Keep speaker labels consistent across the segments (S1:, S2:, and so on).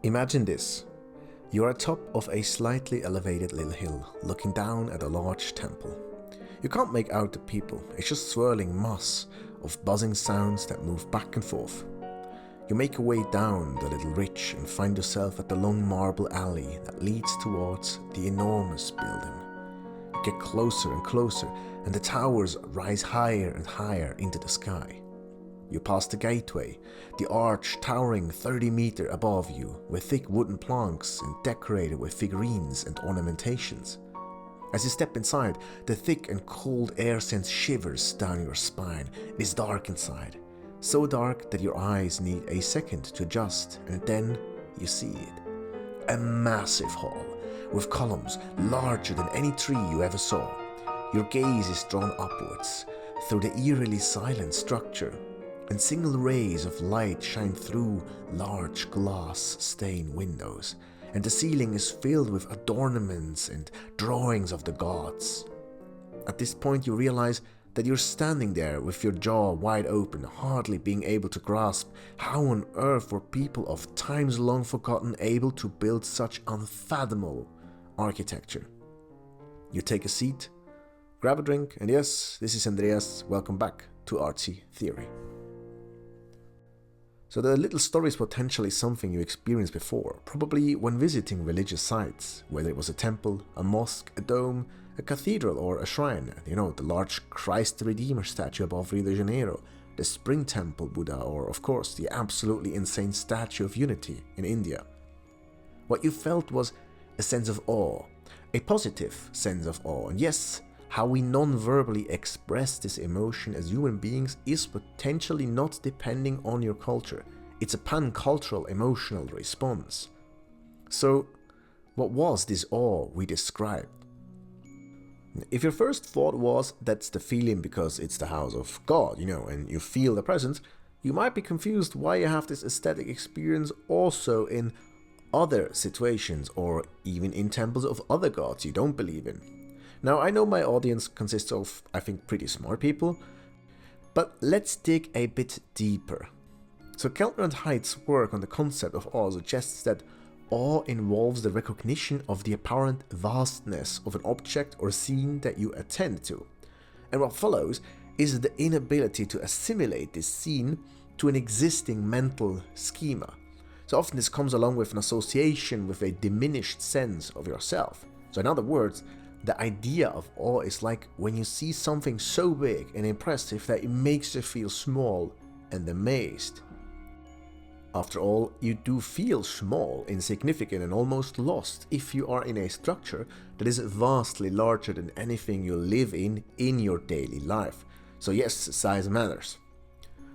S1: Imagine this. You are atop of a slightly elevated little hill, looking down at a large temple. You can't make out the people, it's just swirling mass of buzzing sounds that move back and forth. You make your way down the little ridge and find yourself at the long marble alley that leads towards the enormous building. You get closer and closer, and the towers rise higher and higher into the sky. You pass the gateway, the arch towering 30 meters above you, with thick wooden planks and decorated with figurines and ornamentations. As you step inside, the thick and cold air sends shivers down your spine. It is dark inside, so dark that your eyes need a second to adjust, and then you see it. A massive hall, with columns larger than any tree you ever saw. Your gaze is drawn upwards, through the eerily silent structure, and single rays of light shine through large glass-stained windows, and the ceiling is filled with adornments and drawings of the gods. At this point you realize that you're standing there with your jaw wide open, hardly being able to grasp how on earth were people of times long forgotten able to build such unfathomable architecture. You take a seat, grab a drink, and yes, this is Andreas, welcome back to Artsy Theory. So the little story is potentially something you experienced before, probably when visiting religious sites, whether it was a temple, a mosque, a dome, a cathedral or a shrine, the large Christ the Redeemer statue above Rio de Janeiro, the Spring Temple Buddha, or of course the absolutely insane Statue of Unity in India. What you felt was a sense of awe, a positive sense of awe, and yes, how we non-verbally express this emotion as human beings is potentially not depending on your culture. It's a pan-cultural emotional response. So, what was this awe we described? If your first thought was that's the feeling because it's the house of God, and you feel the presence, you might be confused why you have this aesthetic experience also in other situations or even in temples of other gods you don't believe in. Now, I know my audience consists of, I think, pretty smart people, but let's dig a bit deeper. So Keltner and Haidt's work on the concept of awe suggests that awe involves the recognition of the apparent vastness of an object or scene that you attend to. And what follows is the inability to assimilate this scene to an existing mental schema. So often this comes along with an association with a diminished sense of yourself. So in other words, the idea of awe is like when you see something so big and impressive that it makes you feel small and amazed. After all, you do feel small, insignificant and almost lost if you are in a structure that is vastly larger than anything you live in your daily life. So yes, size matters.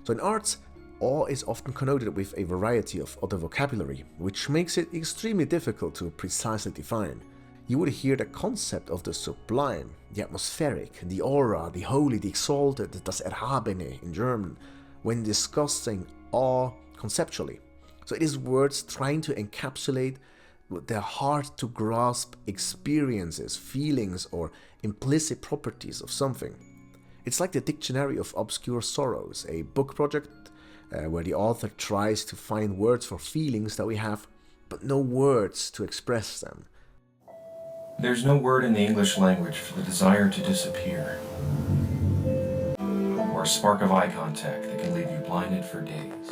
S1: So in arts, awe is often connoted with a variety of other vocabulary, which makes it extremely difficult to precisely define. You would hear the concept of the sublime, the atmospheric, the aura, the holy, the exalted, das Erhabene in German, when discussing awe conceptually. So it is words trying to encapsulate the hard-to-grasp experiences, feelings, or implicit properties of something. It's like the Dictionary of Obscure Sorrows, a book project where the author tries to find words for feelings that we have, but no words to express them.
S2: There's no word in the English language for the desire to disappear, or a spark of eye contact that can leave you blinded for days.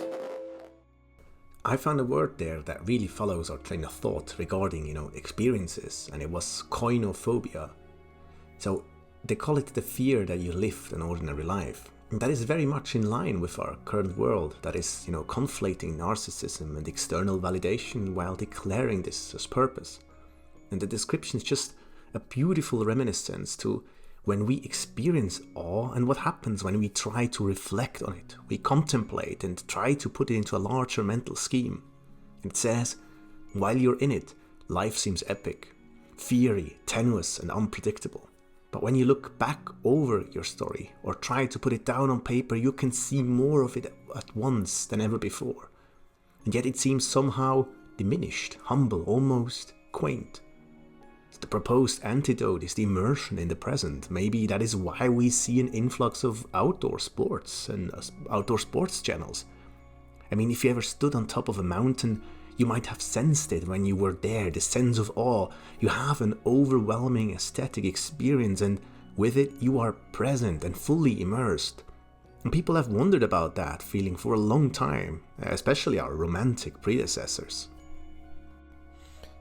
S1: I found a word there that really follows our train of thought regarding, experiences, and it was koinophobia. So they call it the fear that you live an ordinary life. And that is very much in line with our current world that is, conflating narcissism and external validation while declaring this as purpose. And the description is just a beautiful reminiscence to when we experience awe and what happens when we try to reflect on it. We contemplate and try to put it into a larger mental scheme. It says, while you're in it, life seems epic, fiery, tenuous and unpredictable. But when you look back over your story or try to put it down on paper, you can see more of it at once than ever before. And yet it seems somehow diminished, humble, almost quaint. The proposed antidote is the immersion in the present. Maybe that is why we see an influx of outdoor sports and outdoor sports channels. I mean, if you ever stood on top of a mountain,
S3: You might have sensed it when you were there, the sense of awe. You have an overwhelming aesthetic experience, and with it you are present and fully immersed. And people have wondered about that feeling for a long time, especially our romantic predecessors.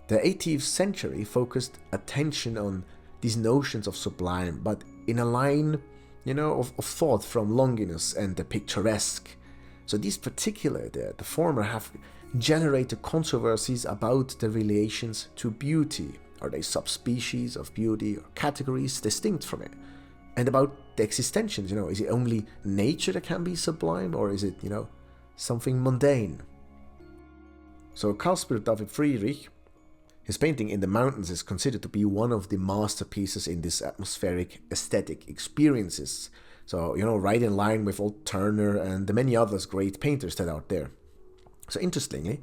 S1: The 18th century focused attention on these notions of sublime, but in a line, of thought from Longinus and the picturesque. So these particular, the former, have generated controversies about the relations to beauty. Are they subspecies of beauty or categories distinct from it? And about the existentials, is it only nature that can be sublime, or is it, something mundane? So Caspar David Friedrich, his painting In the Mountains is considered to be one of the masterpieces in this atmospheric aesthetic experiences. So, right in line with old Turner and the many others great painters that are out there. So interestingly,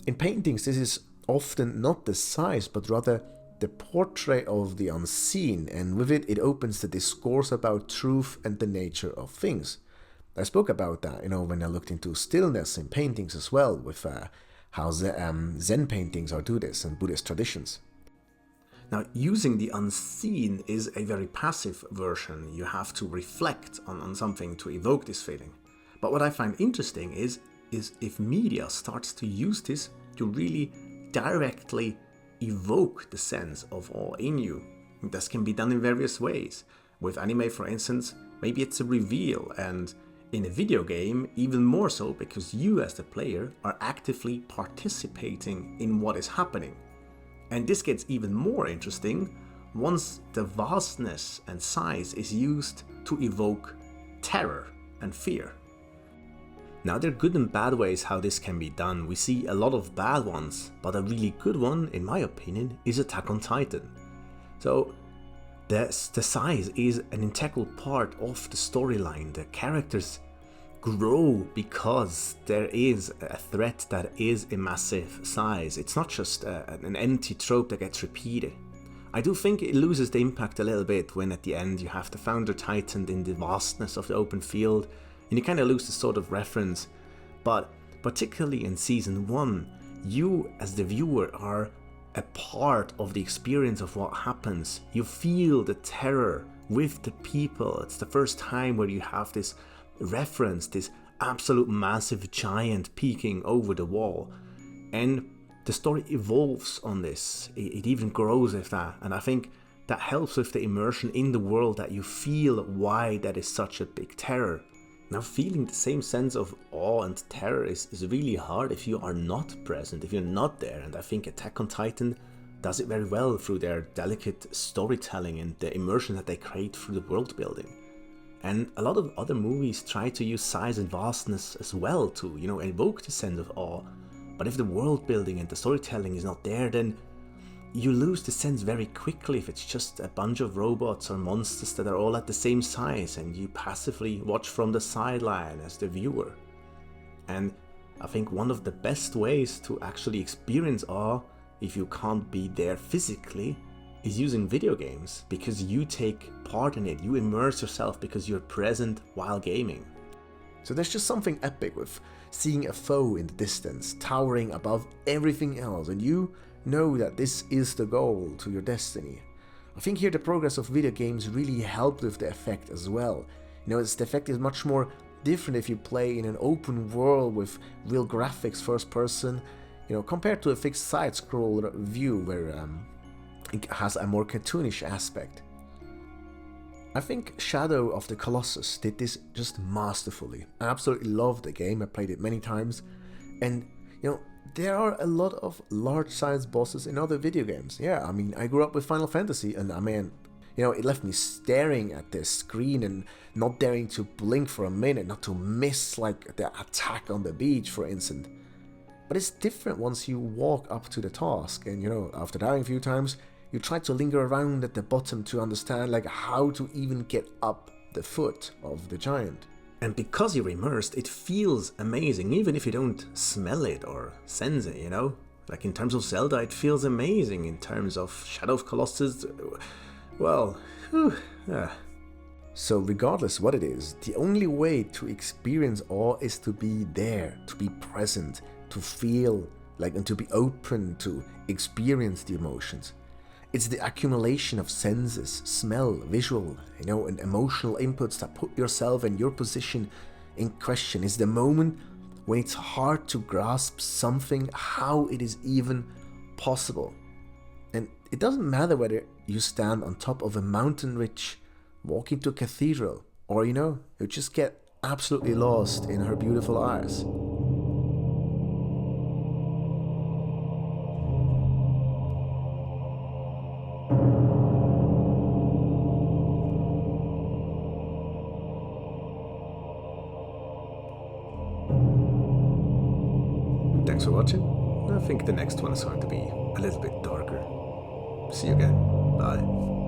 S1: in paintings this is often not the size, but rather the portrait of the unseen, and with it, it opens the discourse about truth and the nature of things. I spoke about that, when I looked into stillness in paintings as well, with how Zen paintings are do this and Buddhist traditions.
S3: Now, using the unseen is a very passive version. You have to reflect on something to evoke this feeling. But what I find interesting is if media starts to use this to really directly evoke the sense of awe in you. This can be done in various ways. With anime, for instance, maybe it's a reveal, and in a video game, even more so, because you as the player are actively participating in what is happening. And this gets even more interesting once the vastness and size is used to evoke terror and fear. Now, there are good and bad ways how this can be done. We see a lot of bad ones, but a really good one, in my opinion, is Attack on Titan. So, the size is an integral part of the storyline. The characters grow because there is a threat that is a massive size. It's not just an empty trope that gets repeated. I do think it loses the impact a little bit when at the end you have the founder Titan in the vastness of the open field, and you kind of lose the sort of reference. But particularly in season 1, you as the viewer are a part of the experience of what happens. You feel the terror with the people. It's the first time where you have this reference, this absolute massive giant peeking over the wall. And the story evolves on this. It even grows with that. And I think that helps with the immersion in the world, that you feel why that is such a big terror. Now, feeling the same sense of awe and terror is really hard if you are not present, if you're not there. And I think Attack on Titan does it very well through their delicate storytelling and the immersion that they create through the world building. And a lot of other movies try to use size and vastness as well to, evoke the sense of awe. But if the world building and the storytelling is not there, then you lose the sense very quickly if it's just a bunch of robots or monsters that are all at the same size and you passively watch from the sideline as the viewer. And I think one of the best ways to actually experience awe, if you can't be there physically, is using video games, because you take part in it, you immerse yourself because you're present while gaming.
S1: So there's just something epic with seeing a foe in the distance, towering above everything else, and you know that this is the goal to your destiny. I think here the progress of video games really helped with the effect as well. The effect is much more different if you play in an open world with real graphics, first person, compared to a fixed side scroll view where it has a more cartoonish aspect. I think Shadow of the Colossus did this just masterfully. I absolutely loved the game, I played it many times, and there are a lot of large-sized bosses in other video games. Yeah, I grew up with Final Fantasy, and it left me staring at the screen and not daring to blink for a minute, not to miss like the attack on the beach, for instance. But it's different once you walk up to the task, and after dying a few times, you try to linger around at the bottom to understand like how to even get up the foot of the giant.
S3: And because you're immersed, it feels amazing, even if you don't smell it or sense it, Like in terms of Zelda, it feels amazing. In terms of Shadow of Colossus, well,
S1: So regardless what it is, the only way to experience awe is to be there, to be present, to feel and to be open to experience the emotions. It's the accumulation of senses, smell, visual, and emotional inputs that put yourself and your position in question. It's the moment when it's hard to grasp something, how it is even possible. And it doesn't matter whether you stand on top of a mountain ridge, walk into a cathedral, or you just get absolutely lost in her beautiful eyes. Thanks for watching. I think the next one is going to be a little bit darker. See you again. Bye.